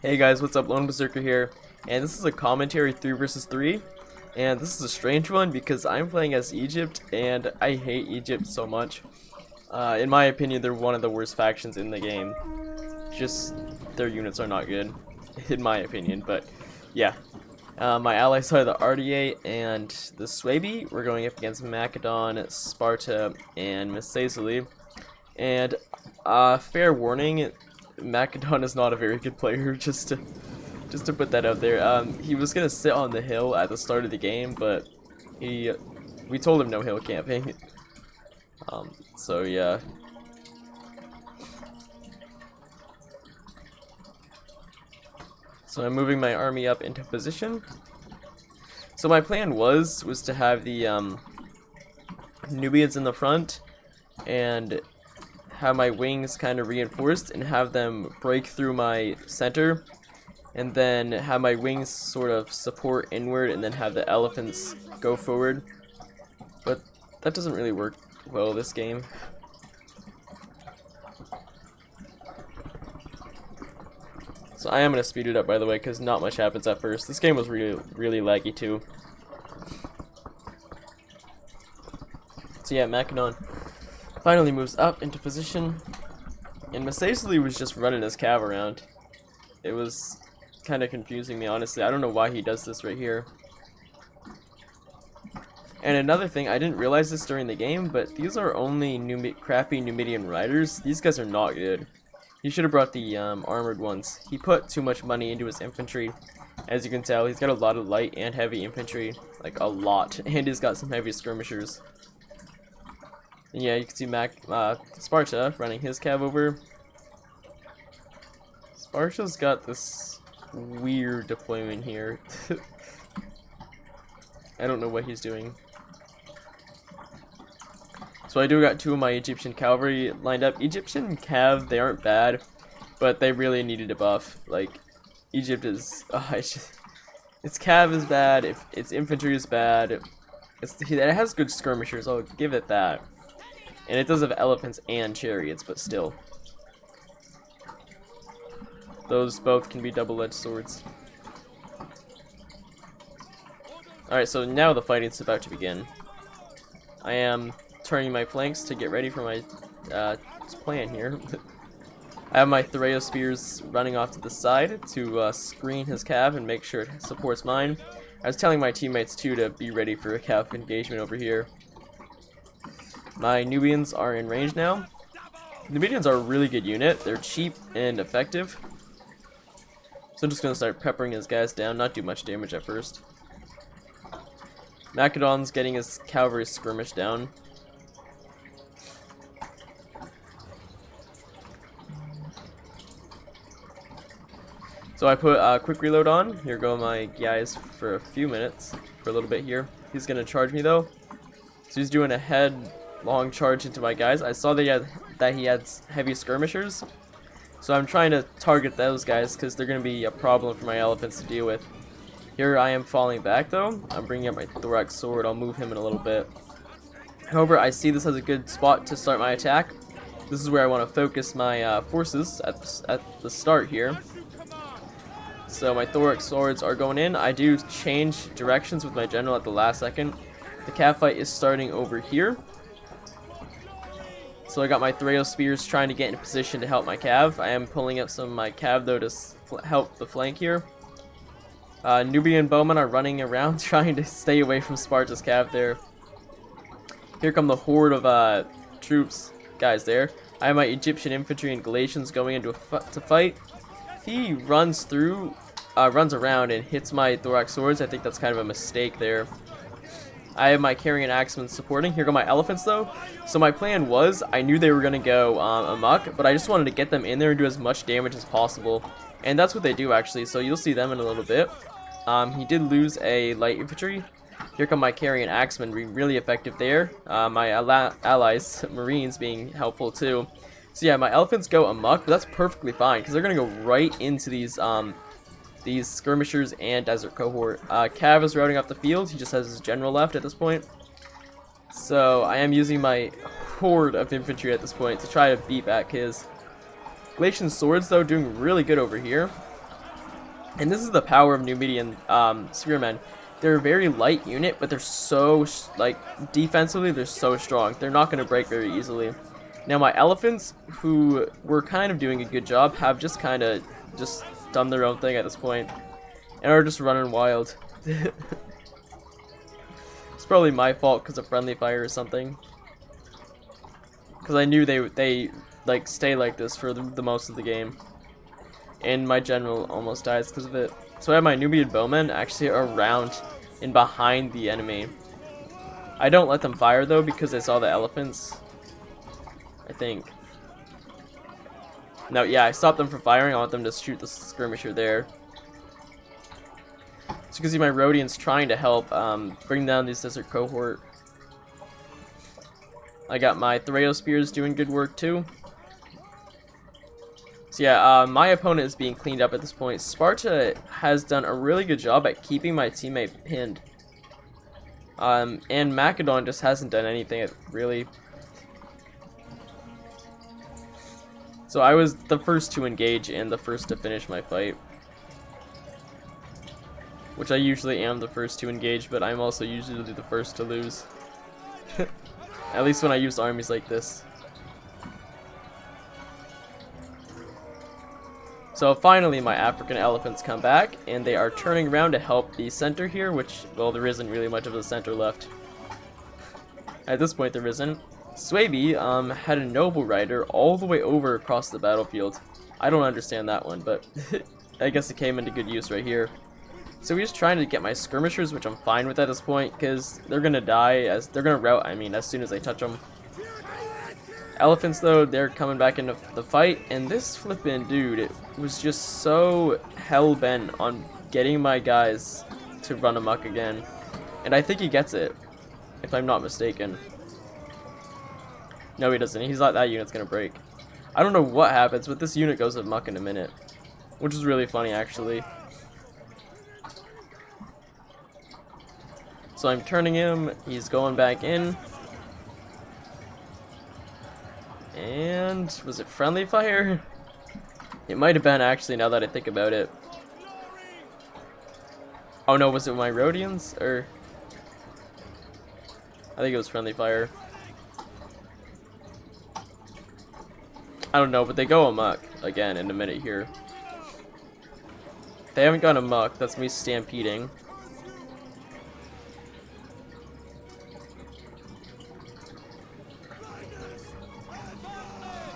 Hey guys, what's up? Lone Berserker here, and this is a commentary 3 versus 3, and this is a strange one because I'm playing as Egypt, and I hate Egypt so much. In my opinion, they're one of the worst factions in the game. Just, their units are not good, in my opinion, but yeah. My allies are the RDA and the Swabi. We're going up against Macedon, Sparta, and Missaisili. And, fair warning, Macedon is not a very good player, just to put that out there. He was gonna sit on the hill at the start of the game, but we told him no hill camping. So yeah. So I'm moving my army up into position. So my plan was to have the Nubians in the front and have my wings kind of reinforced and have them break through my center, and then have my wings sort of support inward and then have the elephants go forward. But that doesn't really work well this game. So I am going to speed it up, by the way, because not much happens at first. This game was really laggy too. So yeah, Macedon finally moves up into position, and Missaisili was just running his cav around. It was kind of confusing me, honestly. I don't know why he does this right here. And another thing, I didn't realize this during the game, but these are only crappy Numidian riders. These guys are not good. He should have brought the armored ones. He put too much money into his infantry. As you can tell, he's got a lot of light and heavy infantry. Like, a lot. And he's got some heavy skirmishers. And yeah, you can see Sparta running his cav over. Sparta's got this weird deployment here. I don't know what he's doing. So I do got two of my Egyptian cavalry lined up. Egyptian cav, they aren't bad, but they really needed a buff. Like, Egypt is, its cav is bad, its infantry is bad. It has good skirmishers, I'll give it that. And it does have elephants and chariots, but still. Those both can be double-edged swords. Alright, so now the fighting's about to begin. I am turning my flanks to get ready for my plan here. I have my Thraeus spears running off to the side to screen his cav and make sure it supports mine. I was telling my teammates too to be ready for a cav engagement over here. My Nubians are in range now. Nubians are a really good unit. They're cheap and effective. So I'm just going to start peppering his guys down, not do much damage at first. Macedon's getting his cavalry skirmish down. So I put a quick reload on. Here go my guys for a few minutes, for a little bit here. He's going to charge me though. So he's doing a headlong charge into my guys. I saw that he had heavy skirmishers. So I'm trying to target those guys because they're going to be a problem for my elephants to deal with. Here I am falling back though. I'm bringing up my thorax sword. I'll move him in a little bit. However, I see this as a good spot to start my attack. This is where I want to focus my forces at the start here. So my thorax swords are going in. I do change directions with my general at the last second. The cav fight is starting over here. So I got my Thraeus spears trying to get in position to help my cav. I am pulling up some of my cav though to help the flank here. Nubian bowmen are running around trying to stay away from Sparta's cav there. Here come the horde of troops, guys there. I have my Egyptian infantry and Galatians going into to fight. He runs around and hits my thorax swords. I think that's kind of a mistake there. I have my carrying axemen supporting. Here go my elephants though. So my plan was, I knew they were going to go amok, but I just wanted to get them in there and do as much damage as possible. And that's what they do actually, so you'll see them in a little bit. He did lose a light infantry. Here come my carrying axemen, being really effective there. My allies, marines, being helpful too. So yeah, my elephants go amok, but that's perfectly fine, because they're going to go right into these skirmishers and desert cohort. Cav is routing off the field. He just has his general left at this point. So I am using my horde of infantry at this point to try to beat back his. Galatian swords though doing really good over here. And this is the power of Numidian Spearmen. They're a very light unit, but they're so, like, defensively, they're so strong. They're not going to break very easily. Now, my elephants, who were kind of doing a good job, have just kind of just done their own thing at this point, and are just running wild. It's probably my fault because of friendly fire or something. Because I knew they like stay like this for the most of the game, and my general almost dies because of it. So I have my Nubian bowmen actually around and behind the enemy. I don't let them fire though because I saw the elephants, I think. No, yeah, I stopped them from firing. I want them to shoot the skirmisher there. So you can see my Rhodians trying to help bring down this desert cohort. I got my Thraeo spears doing good work too. So yeah, my opponent is being cleaned up at this point. Sparta has done a really good job at keeping my teammate pinned. And Macedon just hasn't done anything really. So I was the first to engage and the first to finish my fight. Which I usually am the first to engage, but I'm also usually the first to lose. At least when I use armies like this. So finally my African elephants come back, and they are turning around to help the center here, which, well, there isn't really much of a center left. At this point there isn't. Suebi had a noble rider all the way over across the battlefield. I don't understand that one, but I guess it came into good use right here. So he's trying to get my skirmishers, which I'm fine with at this point, because they're gonna die they're gonna rout, as soon as I touch them. Elephants though, they're coming back into the fight, and this flippin' dude, it was just so hell-bent on getting my guys to run amok again. And I think he gets it, if I'm not mistaken. No, he doesn't. He's like, that unit's gonna break. I don't know what happens, but this unit goes amok in a minute. Which is really funny, actually. So I'm turning him. He's going back in. And was it friendly fire? It might have been, actually, now that I think about it. Oh no, was it my Rhodians? Or I think it was friendly fire. I don't know, but they go amok again in a minute here. They haven't gone amok, that's me stampeding.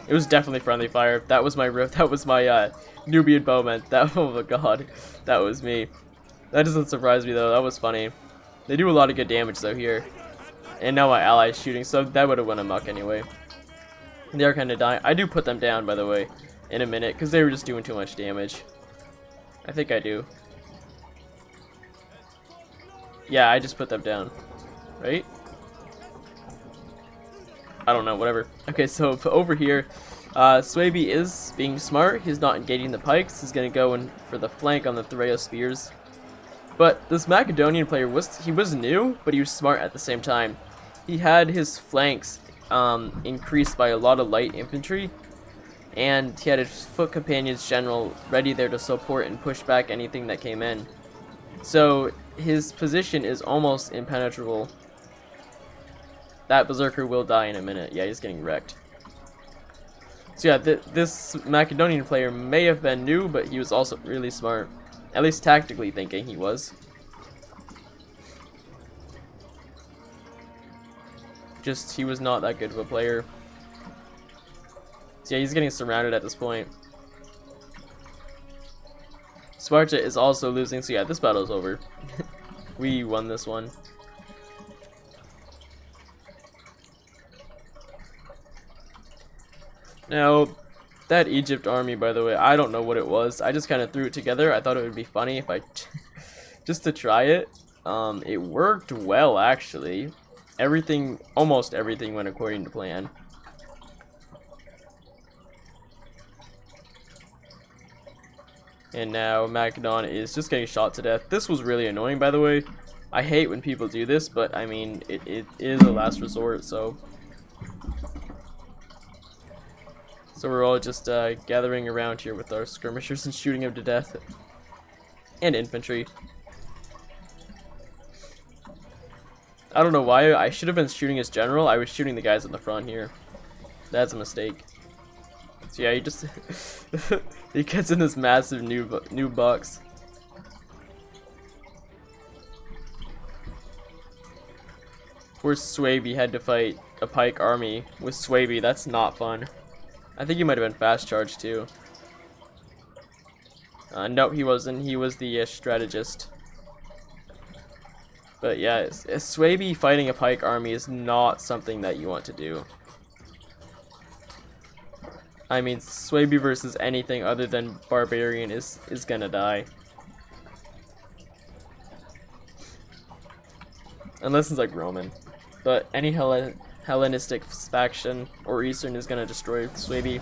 It was definitely friendly fire. That was my Nubian bowman. Oh my god, that was me. That doesn't surprise me though. That was funny. They do a lot of good damage though here, and now my ally is shooting, so that would have went amok anyway. They're kind of dying. I do put them down, by the way, in a minute, because they were just doing too much damage. I think I do. Yeah, I just put them down. Right? I don't know, whatever. Okay, so over here, Suebi is being smart. He's not engaging the pikes. He's going to go in for the flank on the Thraeo spears. But this Macedonian player, he was new, but he was smart at the same time. He had his flanks increased by a lot of light infantry, and he had his foot companions general ready there to support and push back anything that came in. So his position is almost impenetrable. That berserker will die in a minute. Yeah, he's getting wrecked. So yeah, this Macedonian player may have been new, but he was also really smart. At least tactically thinking he was. Just, he was not that good of a player. So yeah, he's getting surrounded at this point. Sparta is also losing, so yeah, this battle's over. We won this one. Now, that Egypt army, by the way, I don't know what it was. I just kind of threw it together. I thought it would be funny if I... just to try it. It worked well, actually. Almost everything went according to plan. And now Macedon is just getting shot to death. This was really annoying, by the way. I hate when people do this, but I mean, it is a last resort, so... So we're all just gathering around here with our skirmishers and shooting him to death. and infantry. I don't know why I should have been shooting his general. I was shooting the guys in the front here. That's a mistake. So yeah, he just he gets in this massive new box. Poor Swaby had to fight a pike army with Swaby. That's not fun. I think he might have been fast charged too. Nope, he wasn't. He was the strategist. But yeah, Swaby fighting a pike army is not something that you want to do. I mean, Swaby versus anything other than barbarian is gonna die. Unless it's like Roman. But any Hellenistic faction or Eastern is gonna destroy Swaby.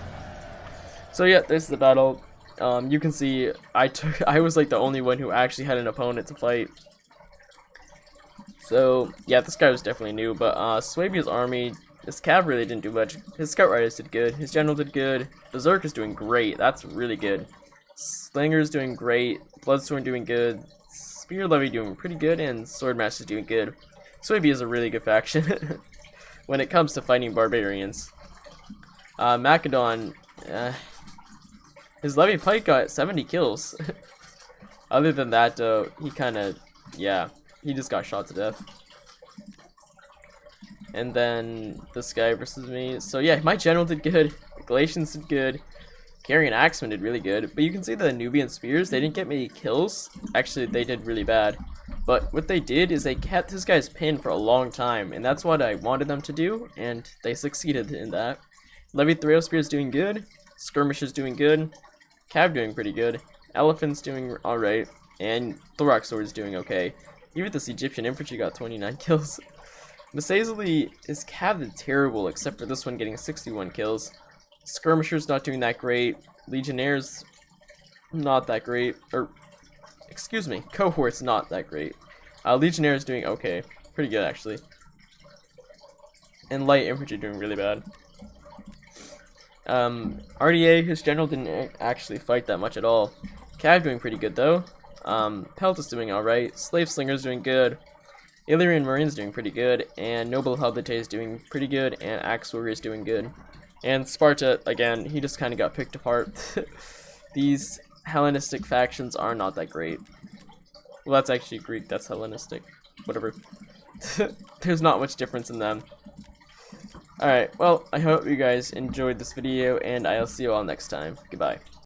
So yeah, this is the battle. You can see I was like the only one who actually had an opponent to fight. So yeah, this guy was definitely new, but Swaby's army, his cav really didn't do much. His scout riders did good, his general did good, Berserker's doing great, that's really good. Slinger's doing great, Bloodstorm doing good, Spear Levy doing pretty good, and Swordmaster's doing good. Swaby is a really good faction when it comes to fighting barbarians. Macedon, his Levy Pike got 70 kills. Other than that, he kinda, yeah, he just got shot to death. And then this guy versus me. So yeah, my general did good. The Galatians did good. Carrion Axeman did really good. But you can see the Nubian Spears, they didn't get many kills. Actually, they did really bad. But what they did is they kept this guy's pin for a long time. And that's what I wanted them to do. And they succeeded in that. Levy Thrail Spear is doing good. Skirmish is doing good. Cav doing pretty good. Elephant's doing alright. And Thorax Sword is doing okay. Even this Egyptian infantry got 29 kills. Masazeli is cav did terrible, except for this one getting 61 kills. Skirmisher's not doing that great. Legionnaires, not that great. Or, excuse me, Cohort's not that great. Legionnaire's doing okay. Pretty good, actually. And light infantry doing really bad. RDA, his general didn't actually fight that much at all. Cav doing pretty good, though. Pelt is doing alright. Slave Slinger's doing good. Illyrian Marine's doing pretty good. And Noble Helvete is doing pretty good. And Axe Warrior is doing good. And Sparta, again, he just kind of got picked apart. These Hellenistic factions are not that great. Well, that's actually Greek. That's Hellenistic. Whatever. There's not much difference in them. Alright, well, I hope you guys enjoyed this video. And I'll see you all next time. Goodbye.